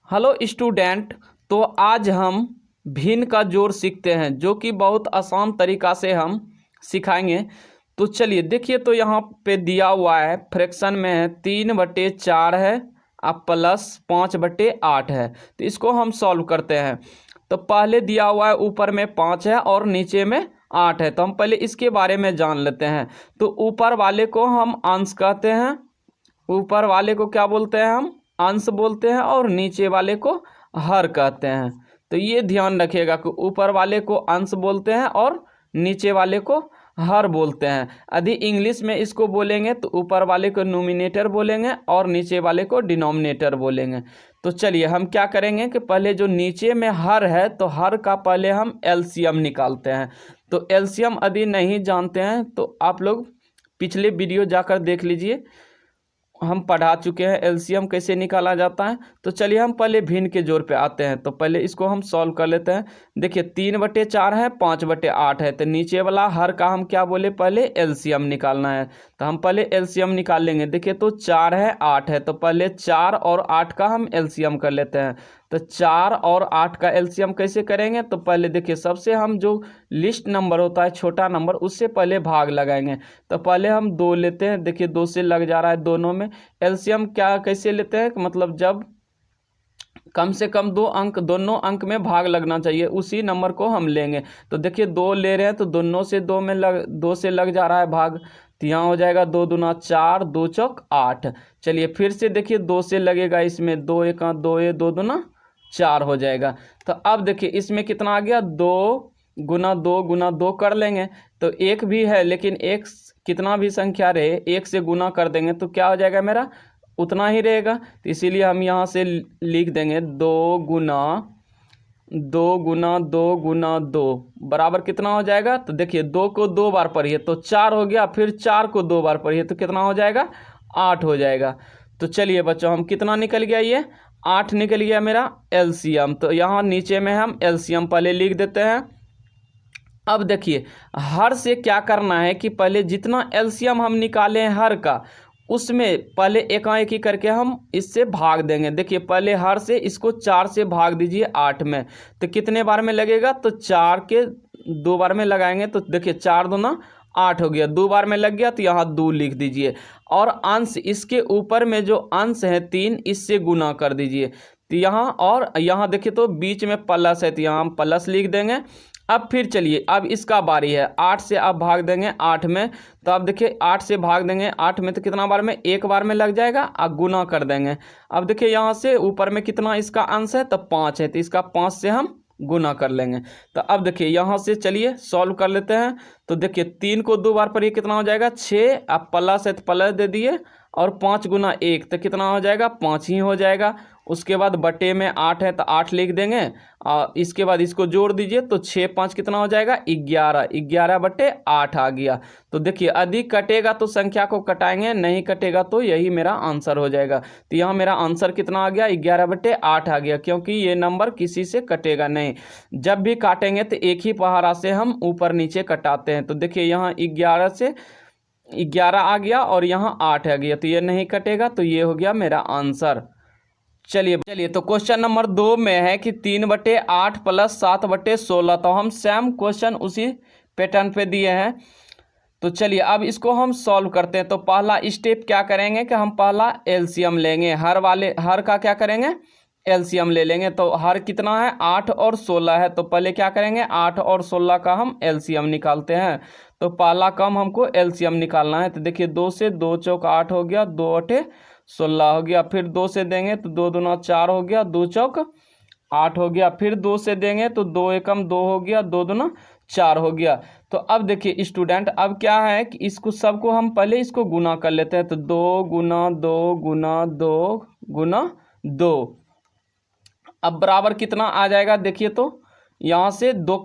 Hello student. तो आज हम भिन्न का जोड़ सीखते हैं, जो कि बहुत आसान तरीका से हम सिखाएंगे। तो चलिए देखिए, तो यहाँ पे दिया हुआ है फ्रैक्शन में है 3/4 है अब प्लस 5/8 है। तो इसको हम सॉल्व करते हैं। तो पहले दिया हुआ है ऊपर में 5 है और नीचे में 8 है। तो हम पहले इसके बारे में जान लेते हैं। तो ऊपर वाले को हम अंश कहते हैं, ऊपर वाले को क्या बोलते हैं हम? अंश बोलते हैं। और नीचे वाले को हर कहते हैं। तो ये ध्यान रखिएगा कि ऊपर वाले को अंश बोलते हैं और नीचे वाले को हर बोलते हैं। यदि इंग्लिश में इसको बोलेंगे तो ऊपर वाले को नोमिनेटर बोलेंगे और नीचे वाले को डिनोमिनेटर बोलेंगे। तो चलिए हम क्या करेंगे कि पहले जो नीचे में हर है तो हर का पहले हम एलसीएम निकालते हैं। तो एलसीएम यदि नहीं जानते हैं तो आप लोग पिछले वीडियो जाकर देख लीजिए, हम पढ़ा चुके हैं एलसीएम कैसे निकाला जाता है। तो चलिए हम पहले भिन्न के जोड़ पे आते हैं। तो पहले इसको हम सॉल्व कर लेते हैं। देखिए 3/4 है, 5/8 है। तो नीचे वाला हर का हम क्या बोले? पहले एलसीएम निकालना है। तो हम पहले एलसीएम निकाल लेंगे। देखिए तो 4 है, 8 है। तो पहले 4 और 8 का हम एलसीएम कर लेते हैं। तो 4 और 8 का एलसीएम कैसे करेंगे? तो पहले देखिए सबसे हम जो लिस्ट नंबर होता है, छोटा नंबर, उससे पहले भाग लगाएंगे। तो पहले हम 2 लेते हैं। देखिए 2 से लग जा रहा है दोनों में। एलसीएम क्या कैसे लेते हैं? मतलब जब कम से कम 2 अंक, दोनों अंक में भाग लगना चाहिए, उसी नंबर को हम लेंगे। तो देखिए 2 ले रहे हैं तो दोनों से 2 से लग जा रहा है भाग। तो यहाँ हो जाएगा 2 दूना 4, 2 चौक 8। चलिए फिर से देखिए 2 से लगेगा इसमें, 2 1 2 2 दूना 4 हो जाएगा। तो अब देखिए इसमें कितना आ गया? 2 गुना 2 गुना 2 कर लेंगे। तो 1 भी है, लेकिन एक कितना भी संख्या रहे 1 से गुना कर देंगे तो क्या हो जाएगा मेरा? उतना ही रहेगा। तो इसीलिए हम यहाँ से लिख देंगे 2 गुना 2 गुना 2 गुना 2 बराबर कितना हो जाएगा? तो देखिए 2 को 2 बार पढ़िए तो 4 हो गया, फिर 4 को 2 बार पढ़िए तो कितना हो जाएगा? 8 हो जाएगा। तो चलिए बच्चों, हम कितना निकल गया? ये 8 निकल गया मेरा एलसीएम। तो यहाँ नीचे में हम एलसीएम पहले लिख देते हैं। अब देखिए हर से क्या करना है कि पहले जितना एलसीएम हम निकाले हैं हर का, उसमें पहले एकाएकी करके हम इससे भाग देंगे। देखिए पहले हर से इसको 4 से भाग दीजिए 8 में। तो कितने बार में लगेगा? तो 4 के 2 बार में लगाएंगे। तो देखिए 4 दूना 8 हो गया, 2 बार में लग गया तो यहाँ 2 लिख दीजिए। और अंश इसके ऊपर में जो अंश है 3, इससे गुना कर दीजिए। तो यहाँ और यहाँ देखिए तो बीच में प्लस है तो यहाँ हम प्लस लिख देंगे। अब फिर चलिए अब इसका बारी है। 8 से अब भाग देंगे 8 में। तो अब देखिए 8 से भाग देंगे 8 में तो कितना बार में? 1 बार में लग जाएगा। अब गुना कर देंगे। अब देखिए यहाँ से ऊपर में कितना इसका अंश है? तो 5 है। तो इसका 5 से हम गुना कर लेंगे। तो अब देखिए यहाँ से चलिए सॉल्व कर लेते हैं। तो देखिए 3 को 2 बार पर ये कितना हो जाएगा? 6। अब प्लस है तो प्लस दे दिए और 5 गुना 1 तो कितना हो जाएगा? 5 ही हो जाएगा। उसके बाद बटे में 8 है तो 8 लिख देंगे। और इसके बाद इसको जोड़ दीजिए तो 6 5 कितना हो जाएगा? 11। 11/8 आ गया। तो देखिए अधिक कटेगा तो संख्या को कटाएंगे, नहीं कटेगा तो यही मेरा आंसर हो जाएगा। तो यहाँ मेरा आंसर कितना आ गया? 11/8 आ गया, क्योंकि ये नंबर किसी से कटेगा नहीं। जब भी काटेंगे तो एक ही पहाड़ा से हम ऊपर नीचे कटाते हैं। तो देखिए यहाँ 11 से 11 आ गया और यहाँ 8 आ गया, तो ये नहीं कटेगा। तो ये हो गया मेरा आंसर। चलिए तो क्वेश्चन नंबर 2 में है कि 3/8 प्लस 7/16। तो हम सेम क्वेश्चन उसी पैटर्न पे दिए हैं। तो चलिए अब इसको हम सॉल्व करते हैं। तो पहला स्टेप क्या करेंगे कि हम पहला एलसीएम लेंगे। हर का क्या करेंगे? एलसीएम ले लेंगे। तो हर कितना है? 8 और 16 है। तो पहले क्या करेंगे? 8 और 16 का हम एलसीएम निकालते हैं। तो पहला कम हमको एलसीएम निकालना है। तो देखिए 2 से 2 चौक 8 हो गया, 2 8 16 हो गया। फिर 2 से देंगे तो 2 दूना 4 हो गया, 2 चौक 8 हो गया। फिर 2 से देंगे तो 2 एकम 2 हो गया, 2 दूना 4 हो गया। तो अब देखिए स्टूडेंट, अब क्या है कि इसको सबको हम पहले इसको गुना कर लेते हैं। तो 2 गुना 2 गुना 2 गुना 2 अब बराबर कितना आ जाएगा? देखिए तो यहाँ से 2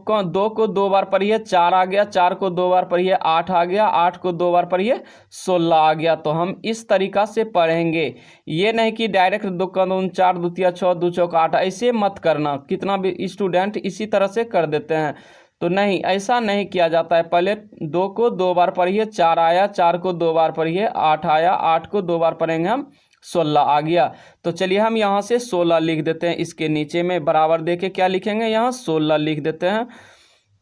को 2 बार पढ़िए 4 आ गया, 4 को 2 बार पढ़िए 8 आ गया, 8 को 2 बार पढ़िए 16 आ गया। तो हम इस तरीका से पढ़ेंगे, ये नहीं कि डायरेक्ट 2 का 2 4 दूतिया 6 2 चौक 8 ऐसे मत करना। कितना भी स्टूडेंट इसी तरह से कर देते हैं, तो नहीं, ऐसा नहीं किया जाता है। पहले 2 को 2 बार पढ़िए 4 आया, 4 को 2 बार पढ़िए 8 आया, 8 को 2 बार पढ़ेंगे हम 16 आ गया। तो चलिए हम यहाँ से 16 लिख देते हैं, इसके नीचे में बराबर देके क्या लिखेंगे, यहाँ 16 लिख देते हैं।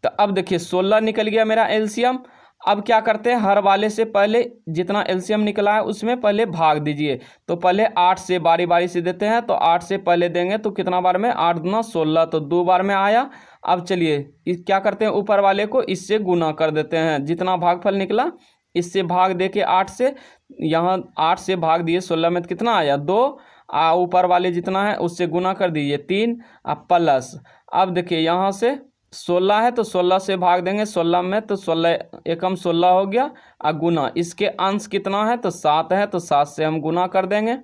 तो अब देखिए 16 निकल गया मेरा एलसीएम। अब क्या करते हैं, हर वाले से पहले जितना एलसीएम निकला है उसमें पहले भाग दीजिए। तो पहले 8 से बारी बारी से देते हैं, तो 8 से पहले देंगे तो कितना बार में, 8 दूना 16, तो 2 बार में आया। अब चलिए क्या करते हैं, ऊपर वाले को इससे गुना कर देते हैं, जितना भागफल निकला इससे भाग दे के 8 से, यहाँ 8 से भाग दिए 16 में तो कितना आया 2, ऊपर वाले जितना है उससे गुना कर दीजिए 3, प्लस। अब देखिए यहाँ से 16 है तो 16 से भाग देंगे 16 में, तो 16 एकम 16 हो गया, गुना इसके अंश कितना है तो 7 है, तो 7 से हम गुना कर देंगे।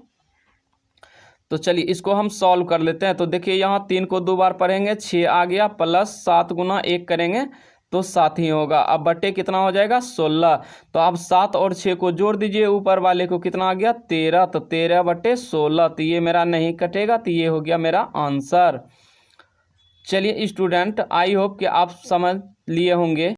तो चलिए इसको हम सॉल्व कर लेते हैं। तो देखिए यहाँ 3 को 2 बार पढ़ेंगे 6 आ गया, प्लस 7 गुना 1 करेंगे तो 7 ही होगा। अब बट्टे कितना हो जाएगा 16। तो अब 7 और 6 को जोड़ दीजिए, ऊपर वाले को कितना आ गया 13, तो 13/16, तो ये मेरा नहीं कटेगा, तो ये हो गया मेरा आंसर। चलिए स्टूडेंट, आई होप कि आप समझ लिए होंगे।